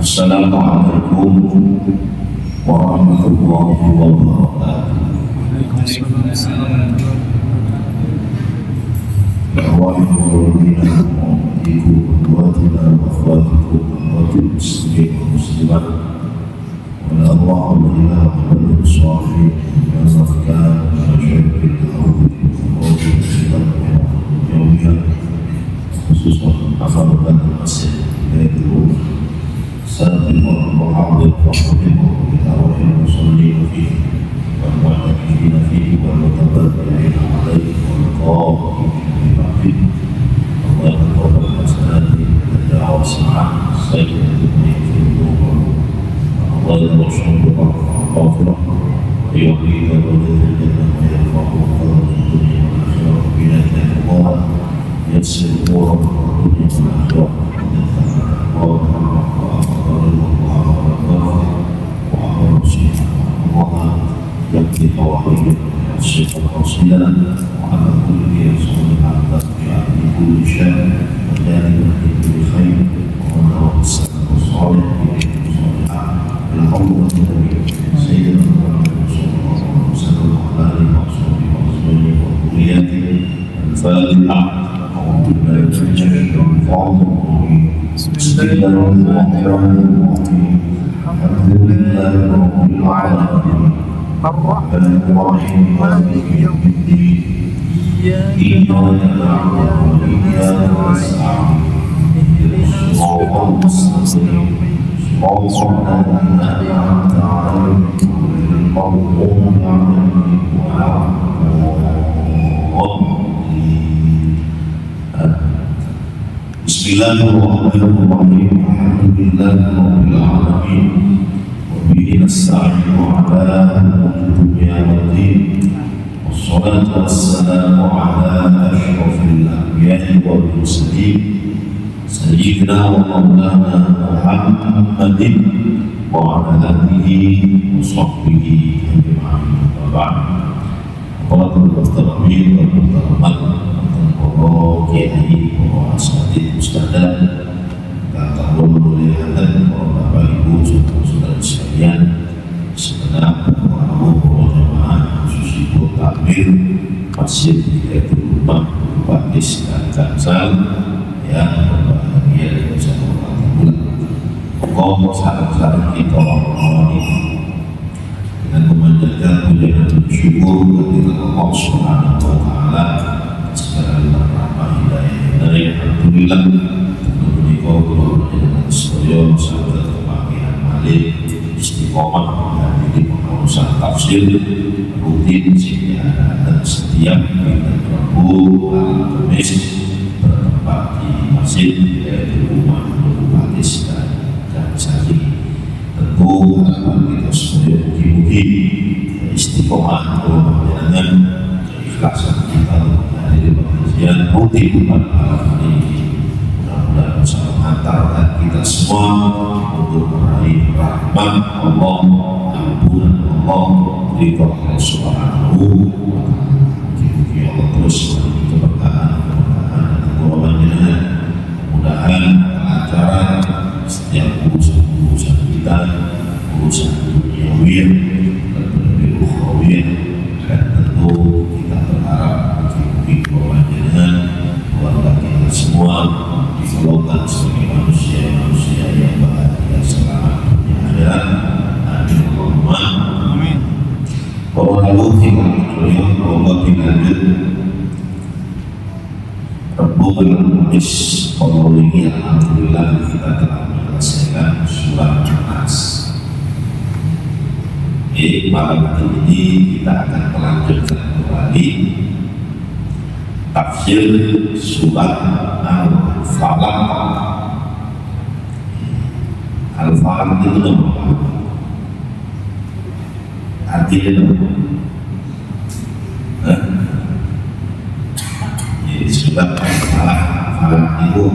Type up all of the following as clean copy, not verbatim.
Assalamualaikum warahmatullahi wabarakatuh. Bismillahirrahmanirrahim. Alhamdulillahirabbil alamin. Wa bihi nasta'inu 'ala dunya waddin. Wassalatu wassalamu 'ala asyrafil anbiya'i wal mursalin. Sayyidina wa maulana Muhammadin wa 'ala alihi wa sahbihi ajma'in. Wa ba'd. Qala Rabbul para kiai, para asatidz, ustadzah, para muliakan, para bapak ibu, saudara-saudara sekalian, segenap para jemaah khusus ibu takmir Masjid Hidayatul Umah Pakis dan Tangsal yang berbahagia bersama Allah. Pokok sahabat-sahabat kita orang ini dengan memanjatkan puja dan bersyukur kepada Allah Subhanahu wa Ta'ala segala rahmat hidayah. Alhamdulillah menikah dengan sedaya sahabat kebahagiaan malik istiqomah menghadiri pengurusan tafsir rutin dan setiap bulan Rabu Kamis bertempat di Masjid Hidayatul Umah Pakis dan Sari. Tentu harapan kita semua mugi-mugi istiqomah dengan keikhlasan kita yang rutin pada ini, mudah-mudahan bisa mengantarkan kita semua untuk meraih rahmat Allah, ampunan Allah, ridha Allah Subhanahu wa Ta'ala. Mudah-mudahan Allah terus memberi keberkahan dan kekuatan. Mudah-mudahan kelancaran setiap urusan kita, urusan duniawi dan ukhrawi, dan tentu kita berharap dengan keluarga kita semua digolongkan sebagai manusia yang bahagia selamat dunia akhirat. Amin Allahumma amin. Para hadirin sekalian, Allah dilanjut Rabu Kamis kalau ini alhamdulillah kita telah menyelesaikan surat An-Nas. Malam hari ini kita akan melanjutkan kembali tafsir surat Al-Falaq. Al-Falaq itu apa? Artinya apa? Jadi surat Al-Falaq itu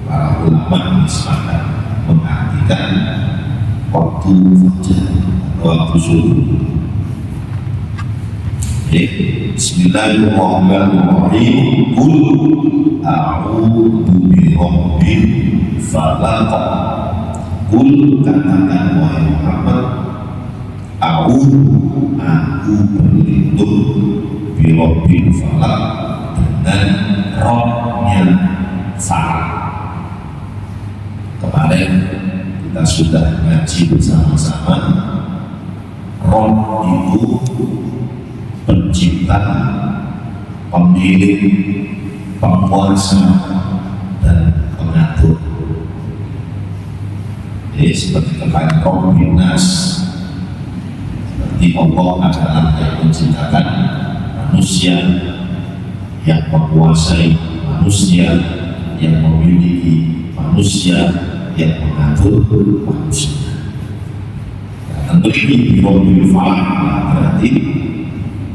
para ulama sepakat mengartikan waktu fajar atau waktu subuh. Bismillahirrahmanirrahim. Qul a'udzu birabbil falaq. Kul katakan wahai Muhammad, aku berlindung birobbil falak dengan rohnya falak. Kemarin kita sudah ngaji bersama-sama, roh itu pencipta, pemilik, penguasa, dan pengatur. Jadi seperti kemarin Rabbun Nas, seperti Allah adalah yang menciptakan manusia, yang menguasai manusia, yang memiliki manusia, yang mengatur manusia. Tentu ini Rabbul Falak, berarti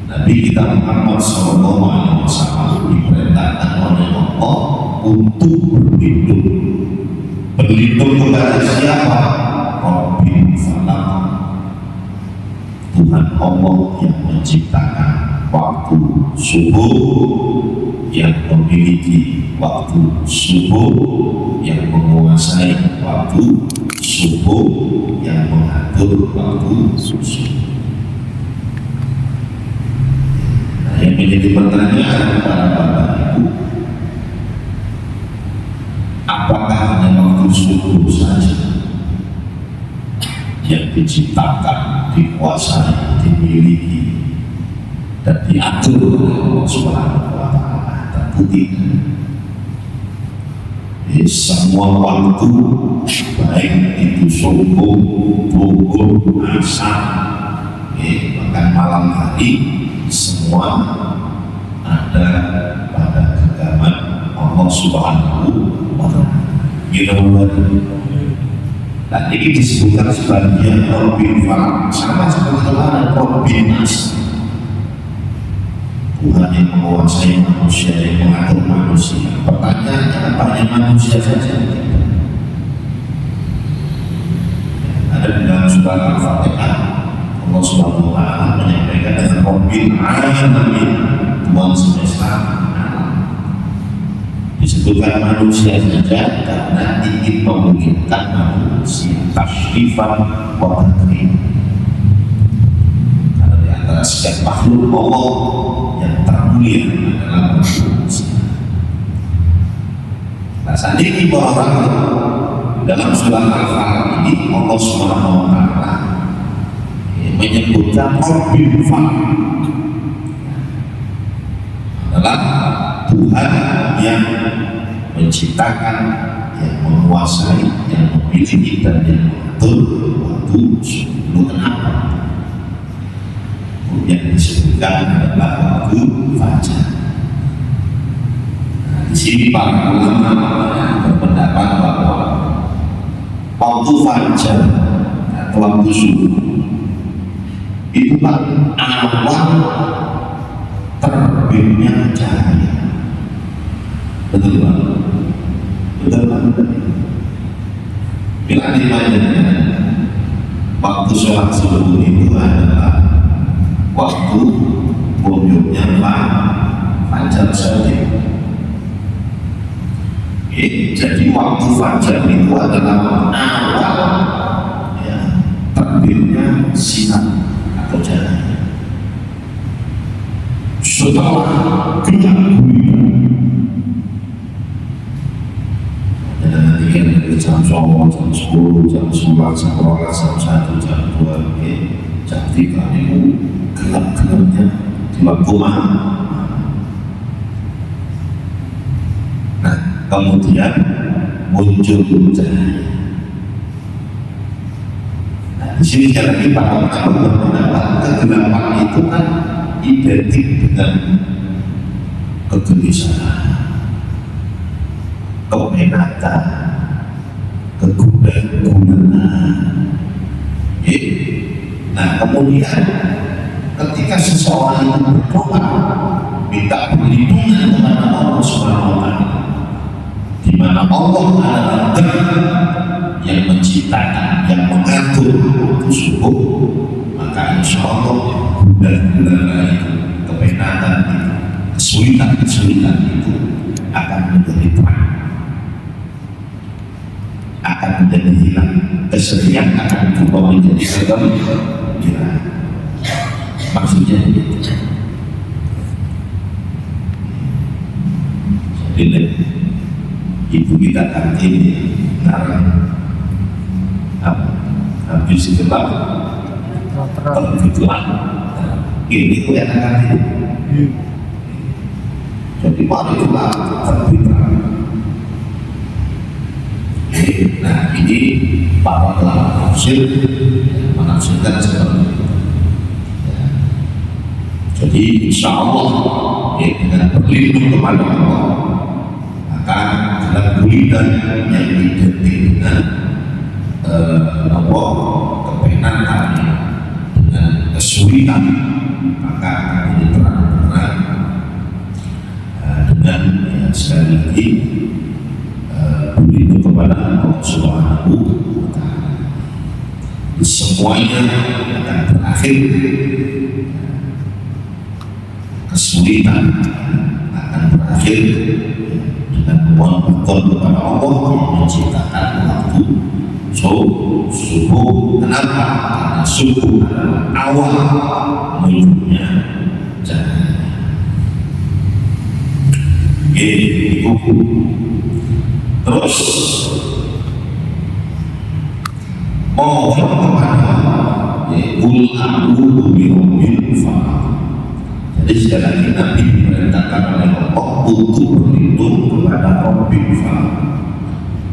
Nabi kita Muhammad SAW diperintahkan oleh Allah untuk berlindung kepada siapa? Rabbul Falak, Tuhan Allah yang menciptakan waktu subuh, yang memiliki waktu subuh, yang menguasai waktu subuh, yang mengatur waktu subuh. Nah, yang menjadi pertanyaan para bapak ibu, apakah hanya waktu subuh saja yang diciptakan, dikuasai, dimiliki, dan diatur oleh Allah Subhanahu wa Ta'ala? Tentu tidak. Semua waktu, baik itu subuh, duhur, asar, bahkan malam hari, semua ada pada genggaman Allah Subhanahu wa Ta'ala. Dan ini disebutkan sebagian Rabbul Falak, sama seperti Rabbun Nas, Tuhan yang menguasai manusia, yang mengatur manusia. Pertanyaannya, apa yang manusia saja? Ada di dalam surat Al-Fatihah, Allah Subhanahu wa Ta'ala menyampaikan dengan Rabbil Alamin, Tuhan semesta alam. Disebutkan manusia saja karena ingin memungkinkan manusia tashrifan wa takrim. Karena di antara sekian makhluk Allah yang termulia adalah manusia. Nah, saat ini orang dalam surat Al-Falaq ini Allah Subhanahu wa Ta'ala menyebutkan Rabbul Falaq adalah Tuhan yang menciptakan, yang menguasai, yang memiliki, dan yang mengatur waktu subuh. Kenapa? Yang disebutkan adalah waktu fajar. Nah, di sini para ulama berpendapat bahwa waktu fajar atau waktu subuh itu kan awal terbitnya cahaya. Betul Pak? Betul Pak? Bila dimana waktu sholat subuh itu adalah waktu buyutnya fajar saja. Jadi waktu fajar itu adalah awal terbitnya sinar atau cahaya. Setelah gelap gulita, nanti dari jam 9, jam 10, jam 11, jam 12, jam 1, jam 2, jam 3 itu gelap-gelapnya di waktu malam. Nah, kemudian muncul cahaya. Nah, di sini sekali lagi para ulama berpendapat kegelapan itu kan identik dengan kegelisahan, kepenatan, kegundahan. Nah, kemudian ketika seseorang itu berdoa minta perlindungan kepada Allah Subhanahu wa Ta'ala, di mana Allah adalah Zat yang menciptakan, yang mengatur waktu subuh, maka insya Allah gundah-gulana itu, kepenatan itu, kesulitan-kesulitan itu akan menjadi terang, akan menjadi hilang. kesedihan akan berubah menjadi kegembiraan. Maksudnya jadi ibu kita kantin ngarang habis gelap tergituan ini tuh yang kantin. Jadi waktu itulah terbitkan. Nah ini para ulama tafsir menafsirkan seperti itu. Jadi insya Allah dengan berlindung kepada Allah maka dalam kulitan yang identik dengan Allah kepenan kami dengan kesulitan maka akan diterang-terang dengan sekali lagi berlindung kepada Allah Subhanahu wa Ta'ala. Semuanya akan berakhir kesulitan akan berakhir dengan mohon kepada Allah yang menciptakan waktu subuh. Kenapa? Karena subuh adalah awal munculnya cahaya. Itu. Terus mohon kepada ul a'udzu birabbil falaq. Jadi sekali lagi Nabi diperintahkan oleh Allah untuk berlindung kepada Rabbil Falaq.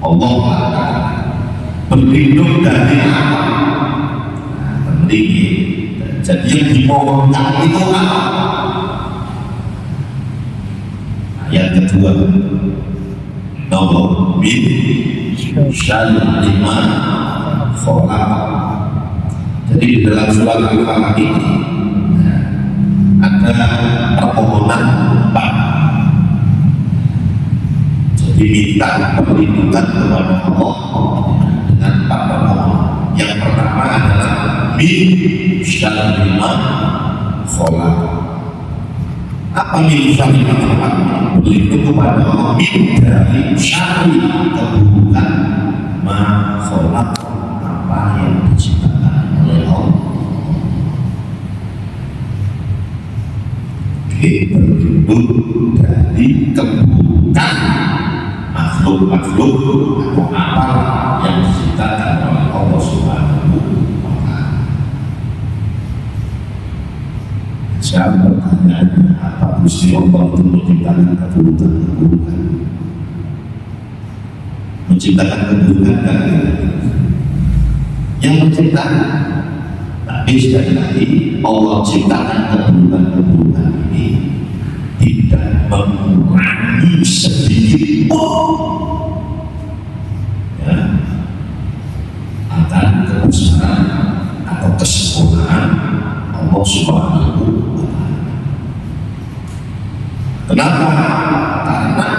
Allah akan berlindung dari apa? Penting. Jadi yang dimohonkan itu apa? Ayat kedua. Nomor bin syarri lima khalaq. Jadi di dalam surat Al-Falaq ini ada permohonan empat. Jadi minta perlindungan kepada Allah dengan empat permohonan. Yang pertama adalah min syarri lima khalaq. Apa min syarri lima khalaq? Berlindung kepada Allah min dari syarri keburukan ma khalaq, apa yang diciptakan oleh Allah. Berlindung dari keburukan makhluk-makhluk atau apa yang diciptakan oleh Allah Subhanahu wa Ta'ala. Saya bertanya, apa Gusti Allah itu menciptakan keburukan? Menciptakan keburukan kan? Yang menciptakan. Tapi sekali lagi Allah ciptakan keburukan ini tidak mengurangi sedikit pun ya, akan kebesaran atau kesempurnaan Allah Subhanahu wa Ta'ala. Kenapa? Karena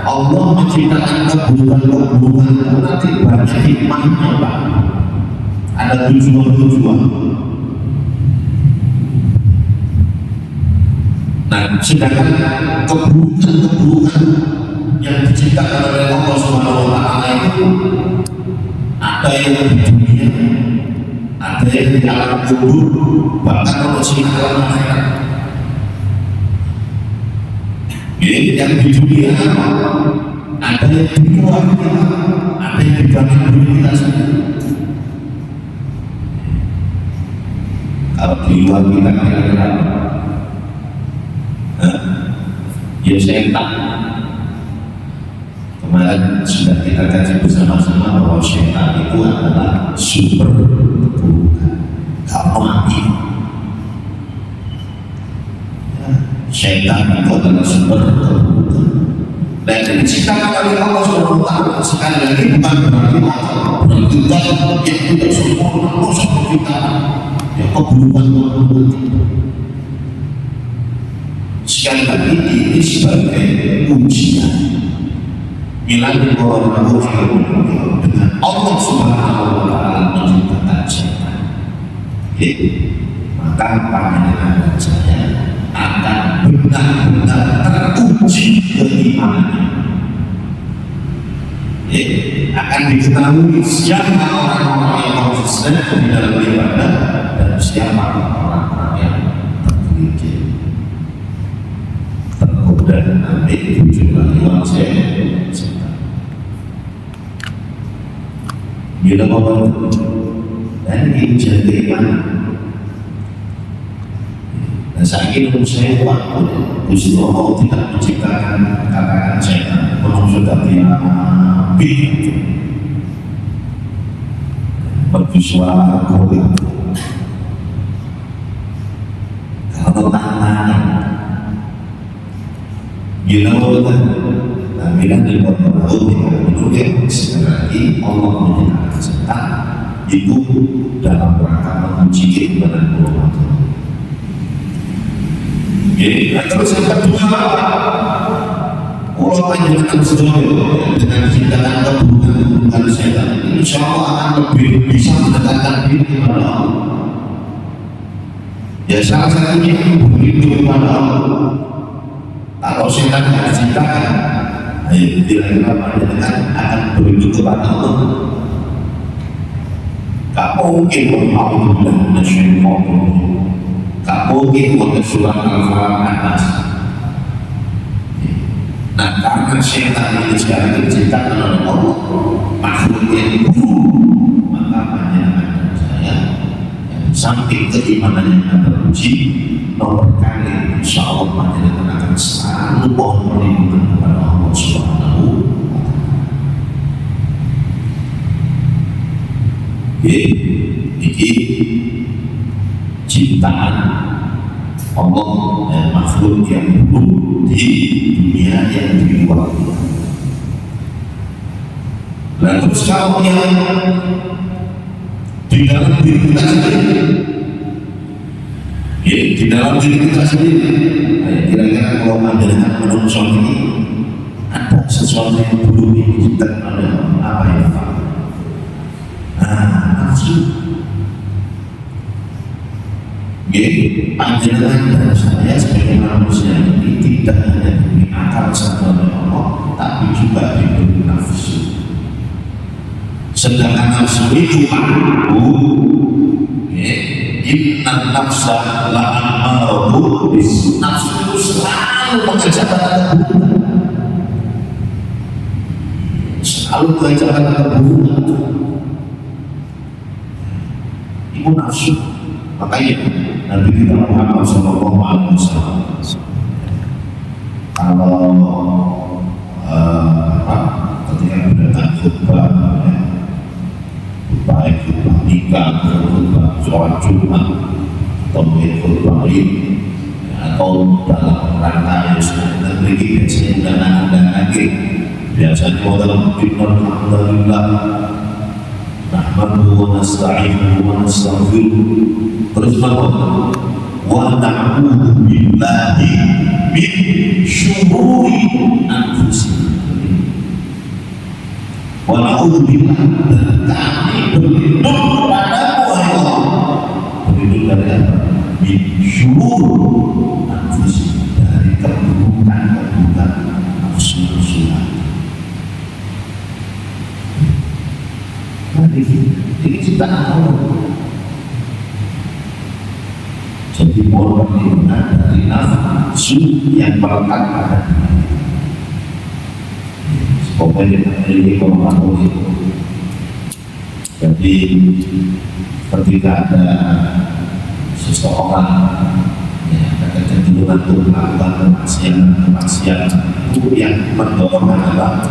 Allah menciptakan keburukan itu nanti banyak hikmahnya, Pak. Ada tujuan-tujuan. Nah, sedangkan keburukan yang diciptakan oleh Allah Subhanahu wa Ta'ala itu ada yang di dunia, ada yang di alam kubur, bahkan Allah di alam akhirat. Yang di dunia ada yang di luar kita, ada yang di dalam diri kita sendiri. Kalau di luar kita kira-kira ya setan. Kemarin sudah kita kaji bersama-sama bahwa setan itu adalah sumber keburukan. Kamu mati. Setan itu adalah sumber keburukan. Dan diciptakan oleh Allah Subhanahu wa Ta'ala. Sekali lagi bukan berarti berarti yang tidak sempurna Allah kita ya keburukan. Sekali lagi ini sebagai ujian milani orang dengan Allah Subhanahu wa Ta'ala menciptakan setan. Maka panjenengan dan saya akan benar-benar teruji keimanannya. akan diketahui siapa orang-orang yang konsisten di dalam ibadah dan siapa orang-orang yang tergelincir tergoda ambil tujuan iwan setan. Bila bawa dan ini jadi iman. Dan saya ingin saya waktu Gusti Allah tidak menciptakan katakan setan menunggu tapi bersuara kulit kalau tangan bila di bawah menurut sekali Allah menciptakan setan itu dalam rangka menguji keimanan Allah. Terus yang kedua, Allah panjangkan sedoyo dengan ciptaan keburukan setan. Insya Allah akan lebih bisa mendekatkan diri kepada Allah. Ya salah satunya begitu kepada Allah. Kalau setan tidak diciptakan, kira-kira panjangkan akan begitu kepada Allah. Tak mungkin Allah dan syaitan. Tak mungkin untuk surah Al-Falaq atas. Nah, karena syaitan ini sekarang diciptakan oleh Allah, makhluk yang buruk, maka panjangan saya samping keimanan yang teruji, nomor kali insya Allah panjangan akan selalu mohon perlindungan kepada Allah Subhanahu wa Ta'ala. Ini ciptaan Allah dan makhluk yang buruk di dunia yang di luar kita. Lalu kalau yang di dalam diri kita sendiri, di dalam diri kita sendiri, kira-kira kalau pandangan manusia ini ada sesuatu yang belum diciptakan oleh apa ya Pak? Nafsu. Panjangan dan saya sebagai manusia ini tidak hanya diberi akal sama oleh Allah, tapi juga diberi nafsu. Sedangkan nafsu itu mampu, inna nafsa la'ammaratu bis, nafsu itu selalu mengerjakan keburukan, selalu mengerjakan keburukan. Itu nafsu. Makanya Nabi kita Muhammad Sallallahu Alaihi Wasallam kalau ketika mendatang khutbah, baik khutbah nikah, khutbah sholat Jumat, atau khutbah Id, atau dalam rangka yang sudah negeri biasanya dan lagi biasanya dalam firman alhamdulillah nahmaduhu wa nasta'inuhu wa nastaghfiruh. Terus bahwa wa na'udzu billahi min syururi anfusina wa na'udzu billahi, dan kami berlindung kepadamu wahai Allah, berlindung dari apa? Min syururi anfusina, dari keburukan nafsu-nafsu. Ini ciptaan Allah. Jadi mohon perlindungan dari nafsu yang melekat pada diri. Pokoknya ini kalau itu. Jadi ketika ada seseorang ada kecenderungan untuk melakukan kemaksiatan itu yang mendorong adalah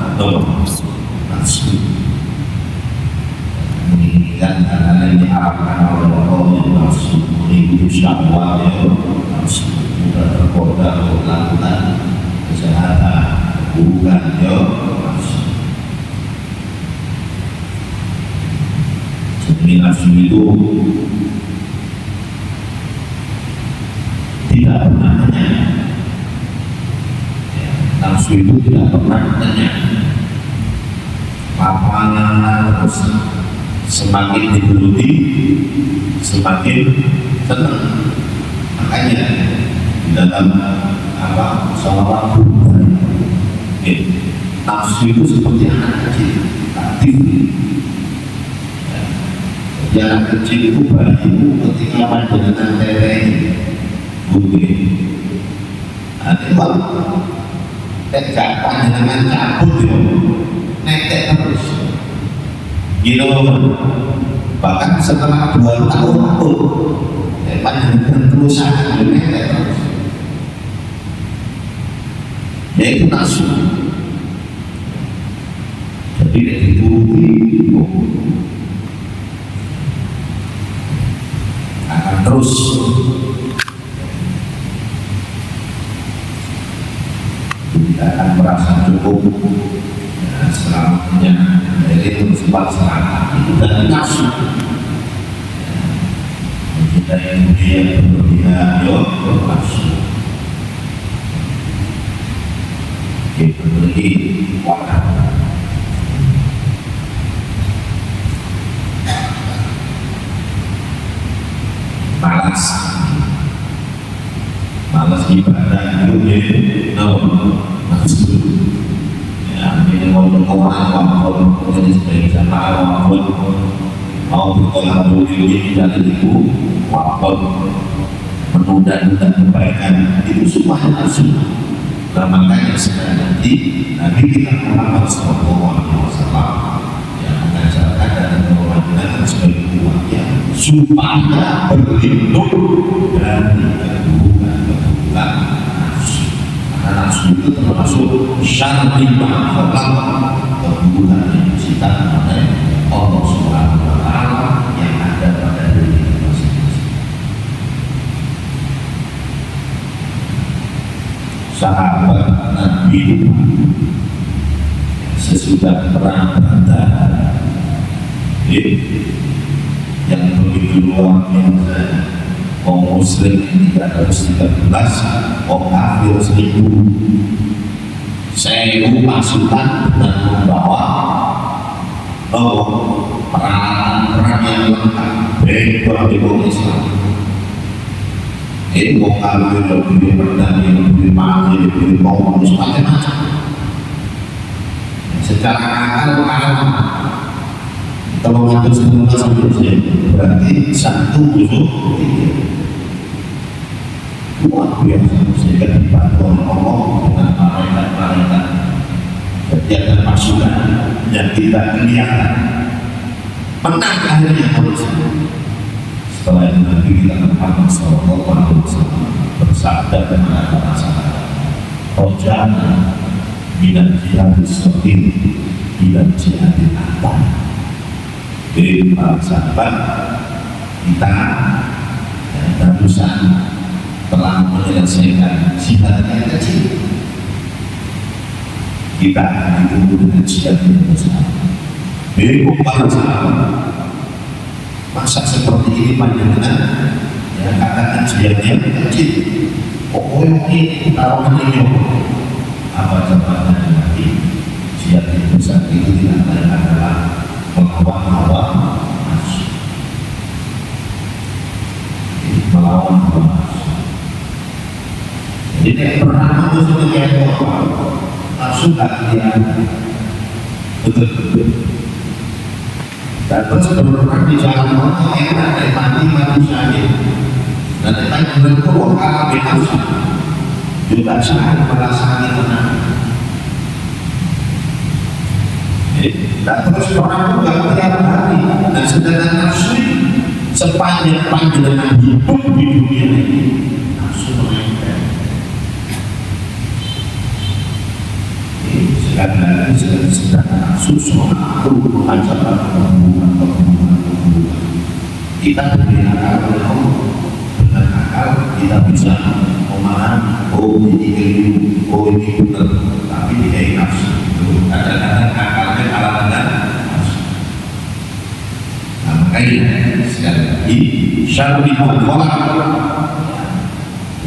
nafsu. Dan karena ini diharapkan oleh Allah yang nafsu mengikuti syahwat, nafsu mudah tergoda untuk melakukan kejahatan, keburukan, nafsu. Jadi nafsu itu tidak pernah tanya. Nafsu itu tidak pernah tanya. Apa terus semakin dituruti, semakin senang. Makanya dalam salawat Nafsu itu seperti anak kecil, aktif. Ya, anak kecil itu bayi itu ketika panjenengan tereng, mungkin ada waktu tegak panjenengan cabut ya, netek terus. Gitu, bahkan setelah 2 tahun pun panjenengan perusahaan netek terus. Yaitu nafsu. Jadi dituruti akan terus tidak akan merasa cukup ya, selamanya. Jadi itu sebab serangan itu dari nafsu. Kita yang dia berlebihan, nafsu. Itu lagi wadah. Malas ibadah itu nafsu. Ya, ini mau orang walaupun jadi sebagai jamaah walaupun mau bertolak ini dari itu walaupun menunda-nunda kebaikan itu semuanya nafsu. Nah, makanya sekarang nanti Nabi kita Muhammad SAW yang mengajarkan dan mewajibkan sebagai umatnya supaya berlindung dari keburukan nafsu. Karena nafsu itu termasuk syarri ma'afalah, keburukan yang diciptakan oleh Allah Subhanahu wa Ta'ala yang ada pada diri kita masing-masing. Sahabat Nabi sesudah perang Badar yang begitu luar biasa, kaum muslim 313, kaum kafir 1000 pasukan dan membawa peralatan yang lengkap baik bagi umat Islam. Ini mau kafir lebih berdani, lebih mati, lebih mau macam-macam. Secara akal kalau mengatur semua sebelumnya berarti 1 musuh luar biasa sehingga dibantu oleh Allah dengan malaikat-malaikat. Jadi ada pasukan yang tidak kelihatan menang akhirnya harus. Setelah itu Nabi kita Muhammad SAW bersabda dan mengatakan rojana minat jihadis sotin minat jihadin akbar. Jadi para sahabat kita barusan telah menyelesaikan jihad yang kecil, kita akan ditunggu dengan jihad yang besar. Jadi para sahabat, masa seperti ini panjenengan ya katakan jihad yang kecil, pokoknya ini taruhan ini apa jawabannya nanti? Jihad yang besar itu tidak lain adalah melawan hawa nafsu, melawan hawa nafsu. Jadi yang pertama itu sebagai nafsu kalian betul-betul. Dan terus berperan di jalan Allah enak dari mati syahid. Dan tentang menentu wakil nafsu juga sangat merasakan tenang. Dan terus orang juga tiap hari dan sedangkan nafsu sepanjang panjang hidup di dunia ini nafsu menempel. Sekali sedangkan nafsu selalu mengajarkan hubungan. Kita berpihak oleh Allah. Dengan akal kita bisa memahami, oh ini keliru, oh ini benar, tapi tidak nafsu. Kadang-kadang akalnya kalah dengan nafsu. Nah, makanya sekali lagi syarri ma'afalah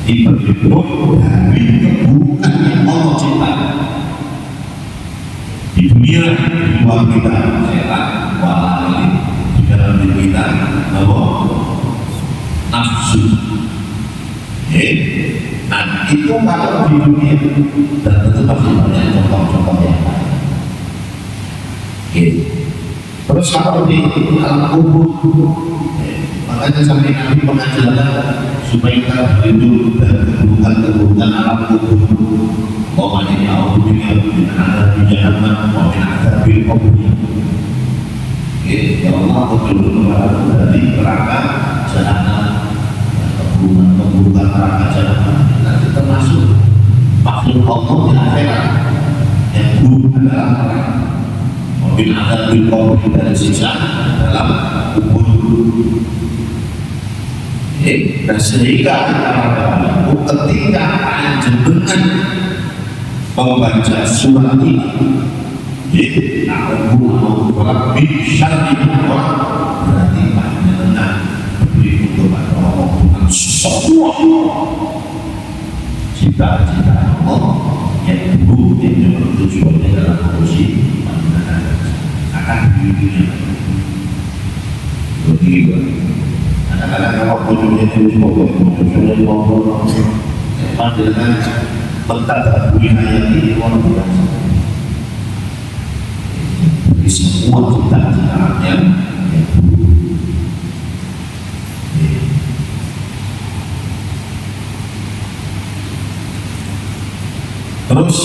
diperlindung dari keburukan yang Allah ciptakan di dunia, di luar kita, setan, walali, di dalam diri kita, nafsu. Nah, itu kalau di dunia, dan tentu pasti banyak contoh-contoh yang lain. Gitu. Terus kalau di alam kubur, makanya sampai Nabi mengajarkan supaya kita berlindung dari keburukan-keburukan alam kubur. Bahwa ini Allah ada di jahannam, bahwa ini ada di kubur. Ya Allah, aku berlindung dari neraka jahannam, keburukan neraka jahannam. Nanti termasuk makhluk Allah di akhirat yang buruk adalah neraka. Mungkin ada di kubur dari sisa dalam kubur. Dan sehingga ketika jenengan membaca surat ini, aku berarti syar'i berarti jenengan beri kepada Allah dengan semua cita-cita Allah yang buruk yang tujuannya dalam kondisi akan dirinya begitu. Kadang-kadang kalau bodohnya itu bodohnya memang dengan mentadaburi ayat ini luar biasa. Dari semua cita-cita yang terus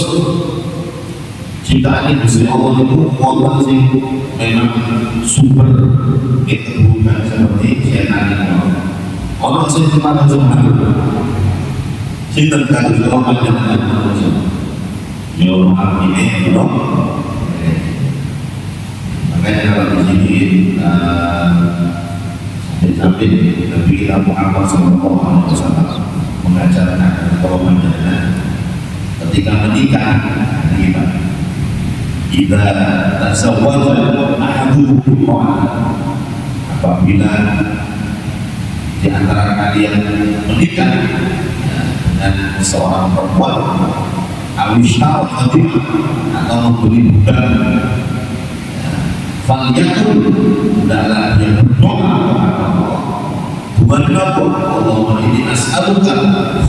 ciptaan ini Gusti Allah itu Allah sih memang super keburukan seperti setan Allah sih cuma cinta kalau Allah panjang yo ini loh makanya kalau di sini sampai Nabi kita Muhammad sallallahu alaihi wasallam mengajarkan kalau panjangnya ketika menikah kita jika tasawwur ahadukum apabila di antara kalian menikah dengan seorang perempuan awisal atau membeli budak falyakul dalam yang berdoa kepada Allah Tuhanku Allahumma inni as'aluka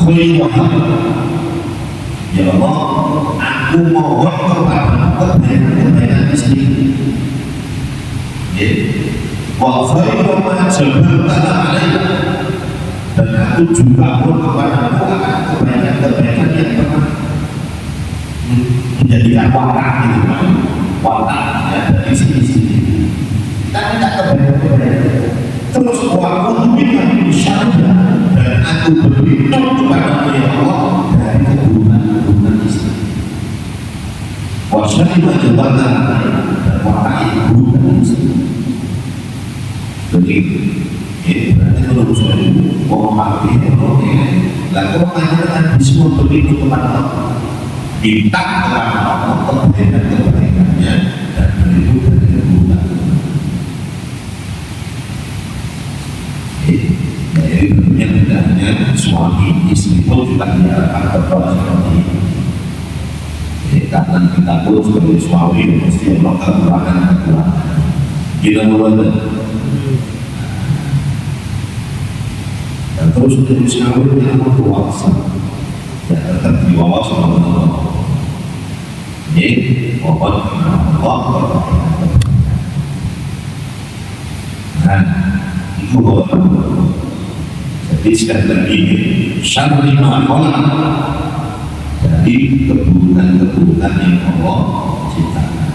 khairaha ya Allah aku mohon kepada kebaikan istri wa khairu ma jabaltana alaihi dan aku juga mohon kepada kebaikan yang pernah menjadikan watak gitu watak ya dari sini kita minta kebaikan terus waktu diberikan syariah dan aku berlindung kepada Allah dari keburukan istri wasyariah jabatan dan watak ibu dan istri begitu berarti menurut saya mau memakai lalu kalau bisa berlindung kepada Allah minta kepada Allah kebaikan-kebaikannya dan berlindung dari keburukan. Jadi tentunya tidak hanya suami istri pun juga diharapkan berdoa seperti ini. Karena kita pun sebagai suami mesti melakukan kekurangan. Kita mulai dan terus menjadi suami yang berkuasa dan tetap dibawa sama Allah. Ini mohon Allah. Nah, itu bahwa jadi sekali lagi syarri ma khalaq dari keburukan-keburukan yang Allah ciptakan.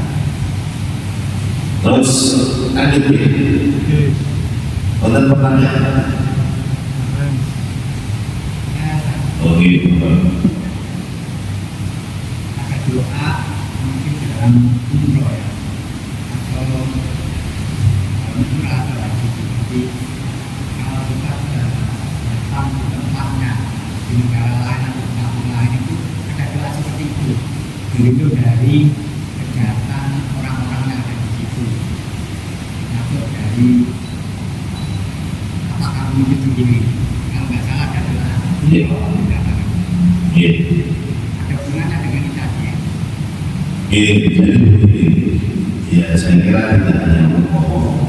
Terus ada pertanyaan. Oh gitu. Ada doa mungkin dalam umroh ya atau umrah atau haji. Jadi kalau kita sudah datang ke tempatnya di negara lain atau kampung lain itu ada doa seperti itu. Begitu dari kejahatan orang-orang yang ada di situ. Termasuk dari apa kamu itu sendiri. Kalau nggak salah ada doa. Ada hubungannya dengan kita ya. Ya saya kira tidak hanya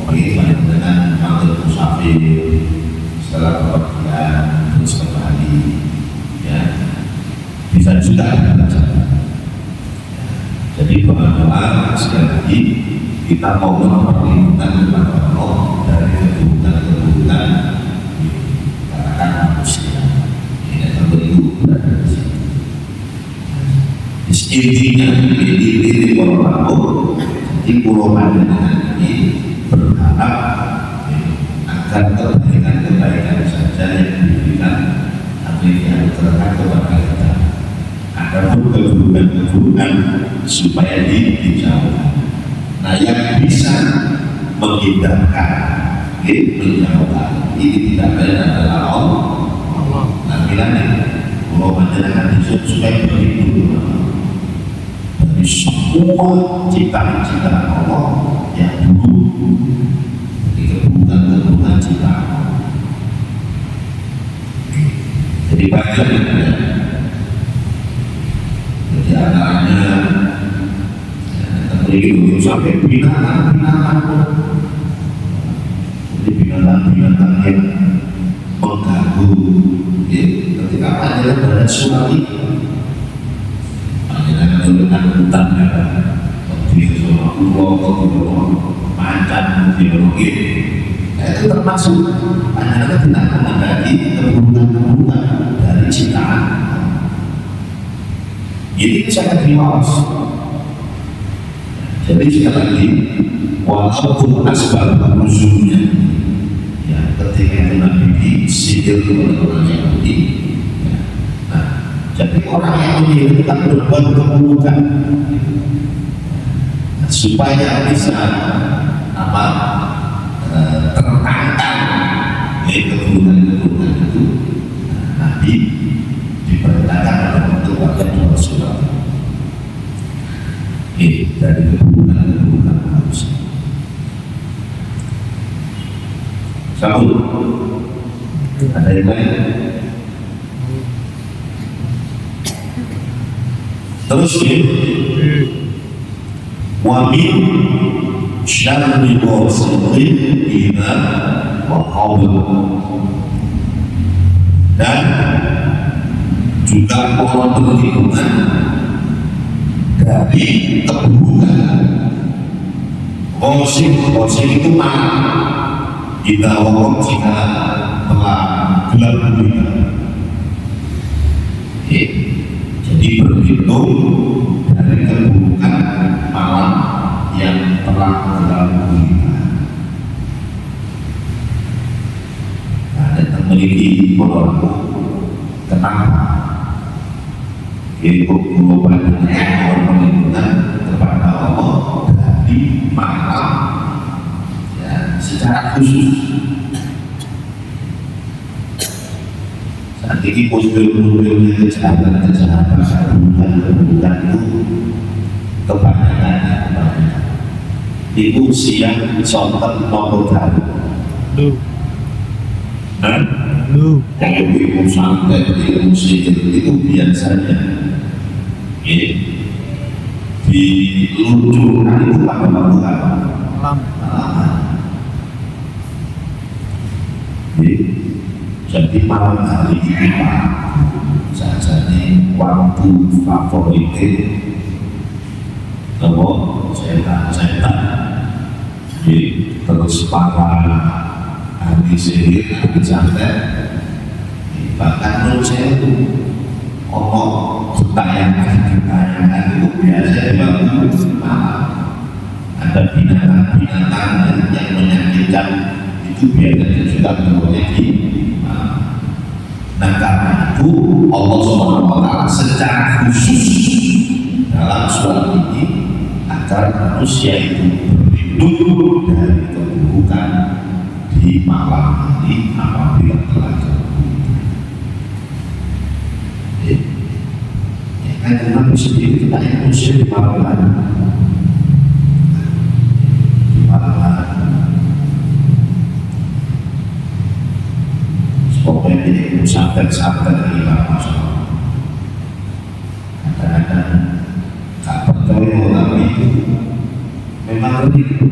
bagaimana dengan mantul musafir setelah kepergian terus kembali ya bisa juga dibaca. Jadi doa-doa sekali lagi kita mohon perlindungan kepada Allah dari keburukan-keburukan kalangan manusia. Ini tentu berada di sini. Intinya ini orang di Pulau Panjenengan ini berharap agar kebaikan-kebaikan saja yang diberikan akhirnya terkait kepada kita. Adapun keburukan-keburukan supaya dijauhkan. Nah, yang bisa menghindarkan, menjauhkan ini tidak lain adalah Allah. Nah, bilangnya Pulau Panjenengan itu supaya berlindung dari semua ciptaan-ciptaan Allah yang buruk, dari keburukan-keburukan ciptaan Allah. Jadi banyak ya. Jadi antaranya terjadi sampai binatang-binatang, jadi binatang-binatang yang mengganggu. Ketika Panjenengan berada surat ini, Panjenengan melihat hutan di zona pulau, macan, biologi, itu termasuk Panjenengan tidak menghindari keburukan-keburukan dari ciptaan. Ini sangat luas. Jadi sekali lagi, walaupun asbab nuzulnya, ya ketika itu Nabi sihir kepada orang Yahudi, nah, jadi orang Yahudi itu tak berbuat keburukan, nah, supaya bisa tertangkap keburukan-keburukan itu, nah, Nabi diperintahkan untuk baca dua surat dari keburukan-keburukan manusia. Satu, ada yang lain? Terus ya, wa min syarri ghasiqin idza waqab, dan juga mohon perlindungan dari keburukan ghasik itu malam, kita waqab jika telah gelap gulita. Jadi berhitung dari keburukan malam yang telah gelap gulita. Nah, dan memiliki orang kenapa itu perubahan perlindungan kepada Allah dari malam, ya, secara khusus. Saat ini muncul-munculnya kejahatan-kejahatan, keburukan itu kebanyakan itu siang sontak nomor kali. Kalau ilmu santet, ilmu sihir itu biasanya diluncurkan itu pada waktu malam. Jadi malam hari ini Pak, saja nih waktu favorit kalau setan-setan, terus para ahli sihir, ahli santet, bahkan menurut saya itu tayangan itu biasa dibangun malam. Ada binatang-binatang yang menyakitkan itu biasanya juga berada di malam. Nah, karena itu Allah SWT secara khusus dalam surat ini agar manusia itu berlindung dari keburukan di malam hari apabila telah terbuka. Karena Nabi sendiri kita yang muslim di malam hari, di malam hari. Pokoknya ini santet-santet hilang masalah. Kadang-kadang tak percaya tapi itu memang begitu.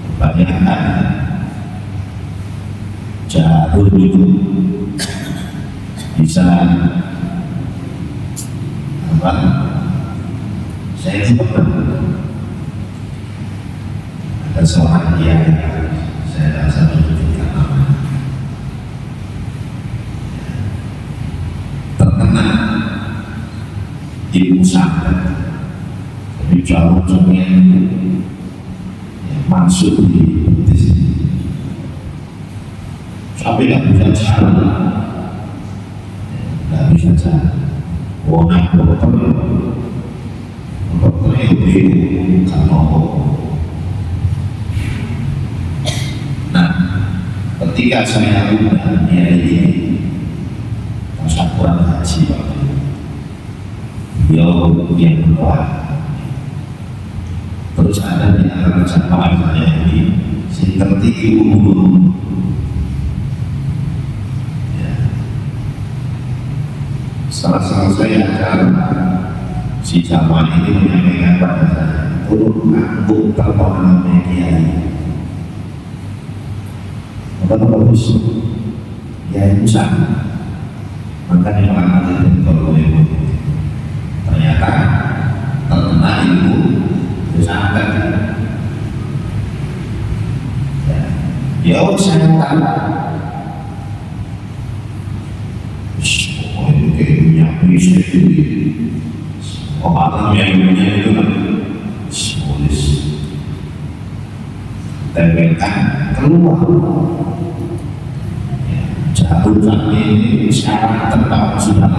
Kebanyakan jarum itu bisa apa? Saya itu pernah ada seorang yang saya rasa menunjukkan namanya terkenal di Musabah, tapi jauh yang masuk di buddhis sampai nggak bisa jalan, nggak bisa jalan. Wong dokter itu kalau nah ketika saya undang dia ini persatuan haji waktu beliau yang berdoa, terus ada di antara jamaah saya ini si tertinggi umur ya. Setelah selesai acara si jamaah ini menyampaikan pada saya, turun ngambung telepon media ini apa bagus ya itu sama makanya mengatakan dan kalau ibu ternyata terkena ilmu sampai ya saya tahu semua itu kayak punya prinsip itu orang yang punya itu kan polis tempelkan keluar jauh ini sekarang tempat sudah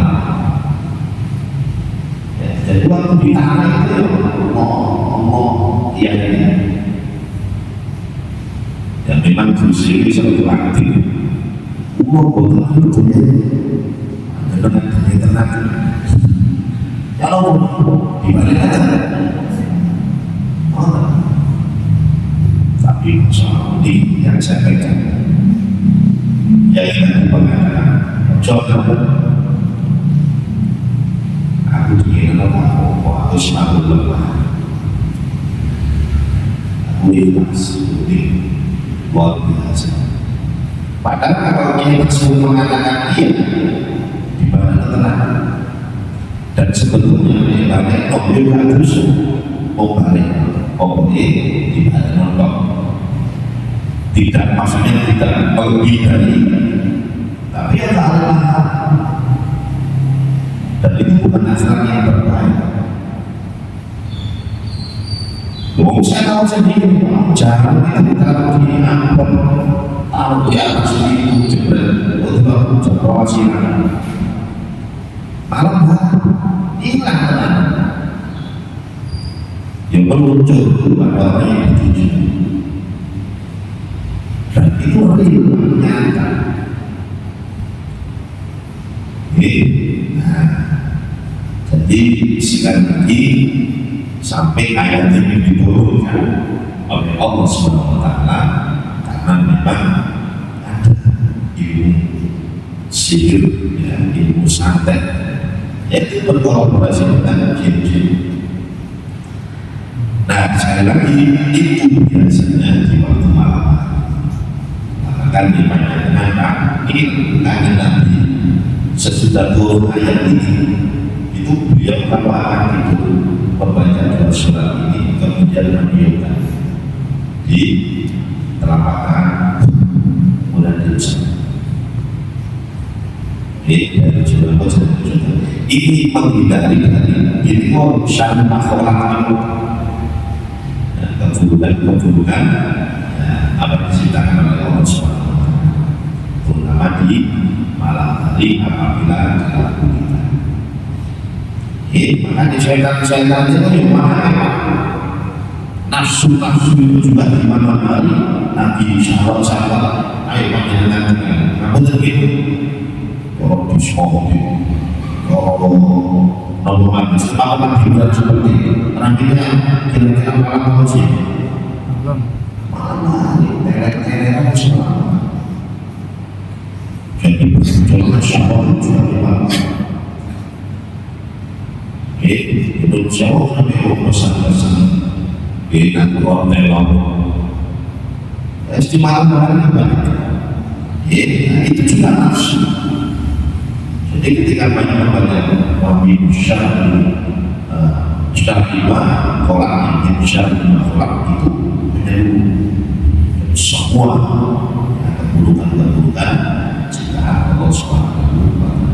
jadi waktu ditarik itu ngomong iya ya dan memang fungsi ini satu aktif umur bodoh itu dengan tenang kalau dibalik aja tapi soal ini yang saya pegang ya ini pengalaman coba aku ingin aku selalu lemah aku ikhlas ini luar biasa padahal kalau kita semua mengatakan iya di mana tenang dan sebetulnya banyak objek harus balik di mana nonton tidak maksudnya tidak lebih dari tapi ada Allah dan itu bukan asal yang terbaik. Wong saya tahu sendiri jangan kita taruh di ampun taruh di atas itu jebret untuk jebol sinar malam hilang tenang yang meluncur pada orang yang dituju dan itu real nyata. Nah, jadi sekali lagi sampai ayat ini diturunkan oleh Allah Subhanahu Wa Taala karena memang ada ilmu sihir, ya, ilmu santet, yaitu berkolaborasi dengan jin-jin. Nah, sekali lagi itu biasanya di waktu malam. Bahkan dipanjangkan ini tanya Nabi sesudah turun ayat ini itu beliau akan itu membaca dua surat ini kemudian mendiamkan di telapak tangan bulan Desember. Dari judul ini menghindari dari ini syarah makhluk keburukan apa yang diceritakan oleh Allah Subhanahu Wa Taala terutama di malam hari apabila dilakukan kita. Makanya syaitan itu gimana? Nafsu itu juga di malam hari Nabi sahabat ayo panjenengan namun begitu kalau diskopi kalau nomor apa hiburan seperti nantinya kira-kira malam apa sih? Malam terek-terek semua. Jadi berjalan syawal juga di malam. Itu jauh sampai pesan-pesan dengan ruang telon. Di malam hari banyak. Itu juga nafsu. Jadi ketika banyak membaca Nabi Syarifah kolak yang Syarifah kolak itu menyeru semua keburukan-keburukan jika Allah Subhanahu wa Ta'ala.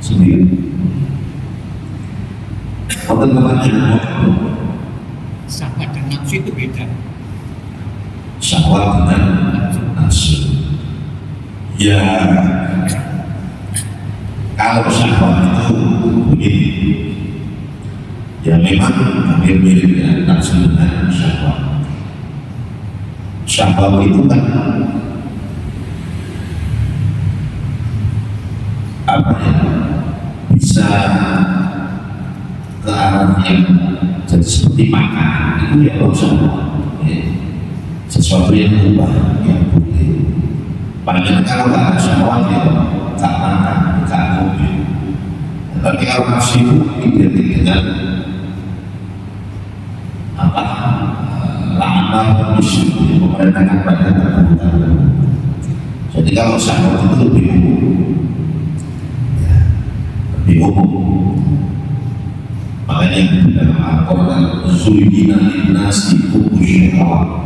9. Wonten pertanyaan Syahwat dan nafsu itu beda. syahwat dan nafsu. Ya, kalau syahwat itu begini, ya memang hampir mirip ya nafsu dengan syahwat. Syahwat itu kan apa ya, bisa ke arah yang jadi seperti makan itu ya kalau syahwat ya. Sesuatu yang berubah yang boleh. Padahal kalau nggak ada syahwat ya nggak makan, nggak mobil. Tapi kalau nafsu itu identik dengan apa? Lama musuh yang memerintahkan pada keburukan. Jadi kalau syahwat itu lebih umum, ya, lebih umum. Makanya dalam Al-Quran Zuyyina linnasi hubbu syahwat.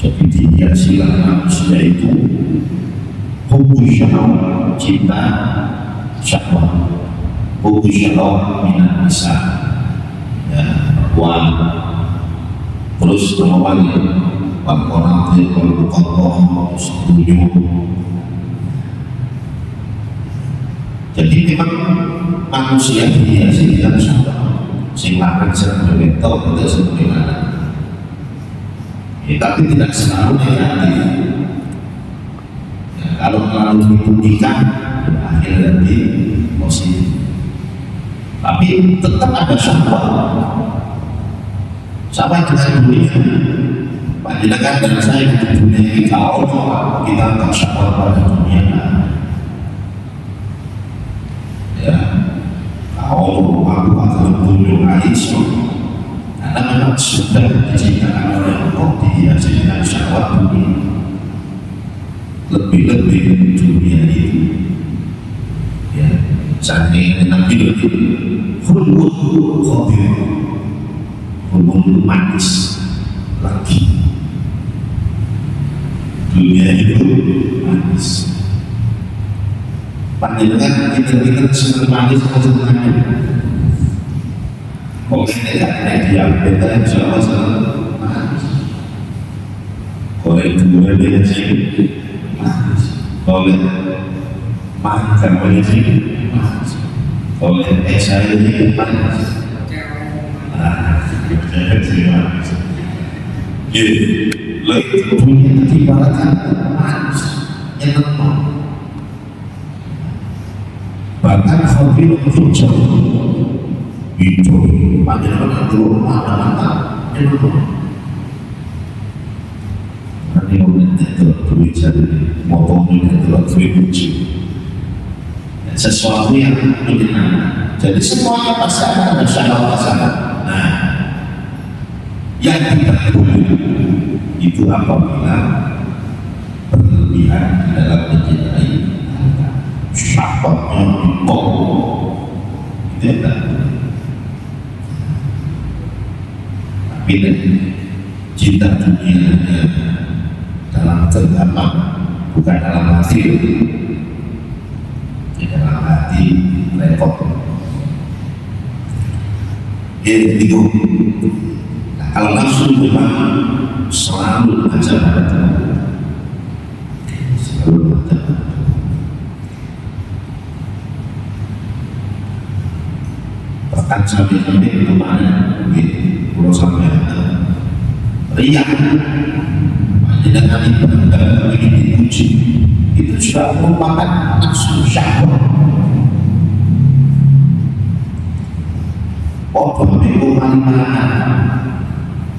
Jadi dihiasilah manusia itu hubbu syahwat, cinta syahwat, hubbu syahwat minan nisa, ya, perempuan, terus mengawali wal-qanatir wal-muqaddam setuju. Jadi memang manusia dihiasi dengan syahwat, sing lanang seneng beto, beto seneng lanang. Ya, tapi tidak selalu negatif. Ya, kalau terlalu diputihkan, akhirnya nanti positif. Tapi tetap ada syahwat. Sama dengan dunia. Panjenengan dan saya di dunia ini kalau kita tak syahwat pada dunia. Ya, kalau aku akan tunjuk Aisyah. Karena memang sudah diciptakan oleh Allah dihiasi dengan syahwat dunia. Lebih-lebih dunia itu, ya, saking Nabi itu hulwul khabir, hulwul manis lagi. Dunia itu manis. Panjenengan kita senang manis atau senang manis? Kalau kita tidak diabetes, insya Allah senang manis. Kalau itu boleh dihaji manis. Kalau makan boleh dihaji manis. Kalau saya ini manis. Manis. Jadi, dunia itu ibaratkan manis yang lemah. Bahkan khabir hijau hijau panjang dulu mata itu nanti orang itu berbicara motornya itu hijau sesuatu yang menyenangkan. Jadi semuanya pasti ada syahwat sana. Nah, yang tidak boleh itu apabila berlebihan dalam mencintai syahwatnya dipok itu tidak boleh. Tapi cinta dunia dalam terdapat bukan dalam hati, di dalam hati repot. Itu. Nah, kalau nafsu memang selalu ada pada teman, selalu ada. Bahkan sampai kemarin, kalau sampai riak, dengan ibadah ingin dipuji, itu sudah merupakan nafsu syahwat. Itu mana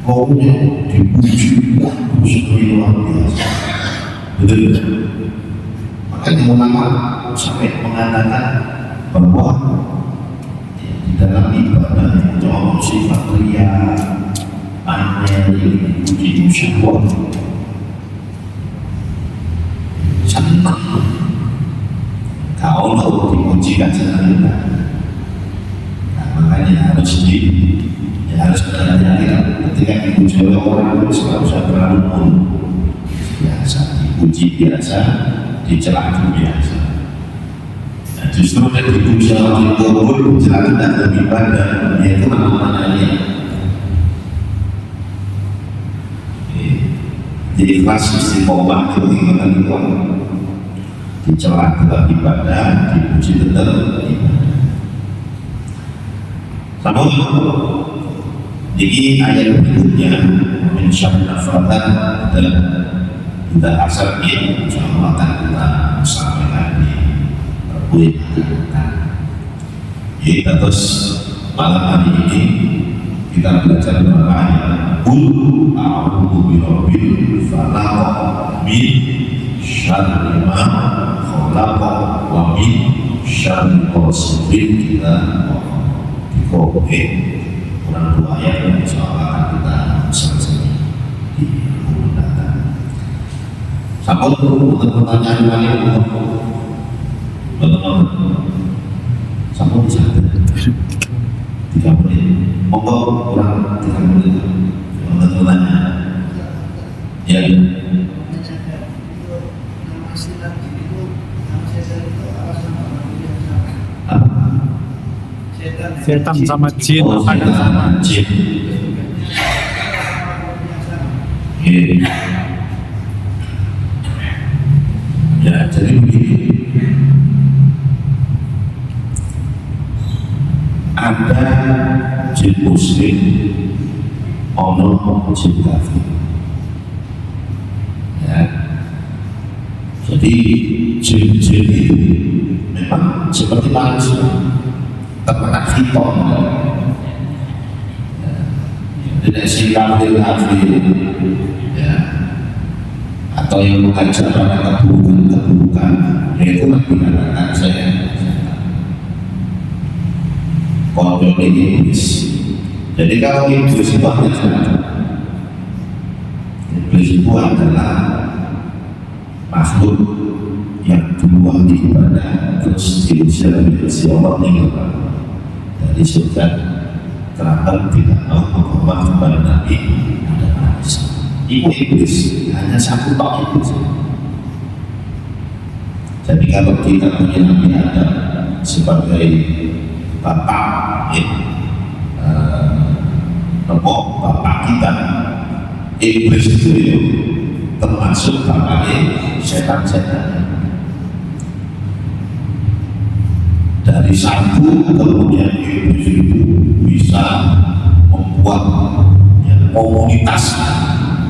kaunya dipuji seperti luar biasa. Betul. Makanya ulama sampai mengatakan bahwa di dalam ibadah itu Allah sifat ria, pamer, dipuji syahwat. mempromosikan jalan kita. Nah, makanya harus berhati-hati ketika dipuji oleh orang itu selalu usah terlalu biasa, dipuji biasa, dicela biasa. Nah, justru dari dipuji orang itu pun dicela tidak lebih pada, yaitu mana-mananya. Jadi kelas istiqomah itu ingat itu dicela tetap ibadah, dipuji tetap ibadah. Sama jadi ayat berikutnya mensyarah nafatan dan kita asapnya insyaallah akan kita sampaikan di kuliah kita. Jadi terus malam hari ini kita belajar beberapa ayat. Qul a'udzu birabbil falaq min syarri ma khalaq wa min syarri ghasiqin idza waqab. Kurang dua ayat yang insyaallah akan kita selesai di bulan datang. Sama untuk pertanyaan kalian teman-teman, sama bisa 3 menit. Monggo kurang 3 menit. Untuk bertanya, ya. Setan sama jin ada sama jin. Okay. Ya, jadi begini. Ada jin muslim, ono jin kafir. Ya. Jadi jin-jin itu memang seperti manusia. Terkena fiton, tidak sikap kafir, ya, atau yang mengajak pada keburukan, yaitu dikatakan saya kontrol iblis. Jadi kalau iblis itu hanya satu, iblis itu adalah makhluk yang duluan diibadah terus diusir si Allah meninggal dari surga terangkan tidak mau menghormat kepada Nabi Adam. Ibu iblis hanya satu tok iblis. Jadi kalau kita punya Nabi Adam sebagai bapak, bapak kita, iblis itu termasuk bapaknya setan-setan. Dari satu kemudian iblis itu bisa membuat komunitas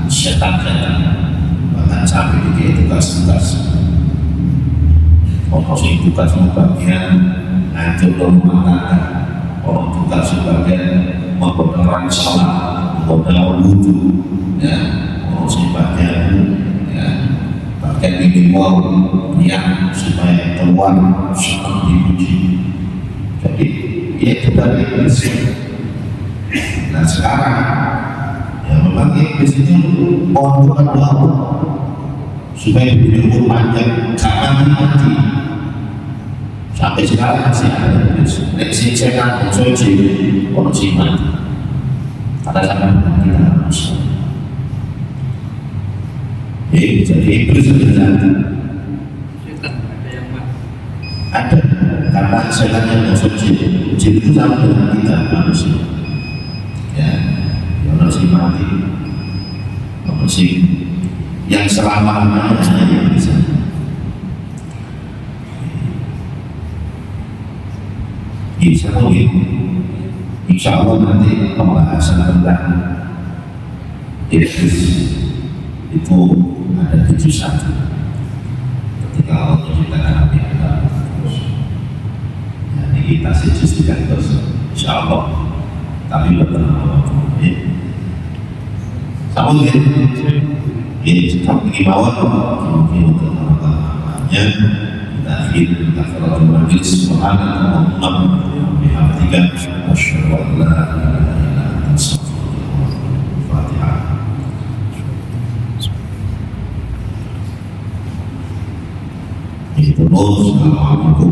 setan-setan, bahkan sampai dia tugas-tugas orang tugas bagian ngatur rumah tangga, orang tugas sebagian membenarkan sholat, membenarkan wudhu, ya, orang sebagian ya, bagian minimal yang supaya keluar seperti dipuji. Jadi itu dari iblis. Nah sekarang ya memang iblis itu orang Allah supaya diberi umur panjang, jangan mati. Sampai sekarang masih ada iblis. Leksi setan mencuci orang si mati. Kata sama kita harus. Jadi iblis adalah ada karena setan yang masuk jin itu sama dengan kita manusia, ya, yang masih mati, masih yang selama-lamanya yang bisa. Insya Allah nanti pembahasan tentang iblis itu ada 7 satu. Ketika Allah menciptakan Nabi Adam, kita sejujurnya terus, insya Allah. Tapi betul-betul, sama mungkin, kita ingin bawa mungkin untuk namanya kita akhir kita kalau bermajelis subhanallah bihamdika asyhadu an la ilaha illa anta astaghfiruka wa atubu ilaik. Itu Assalamualaikum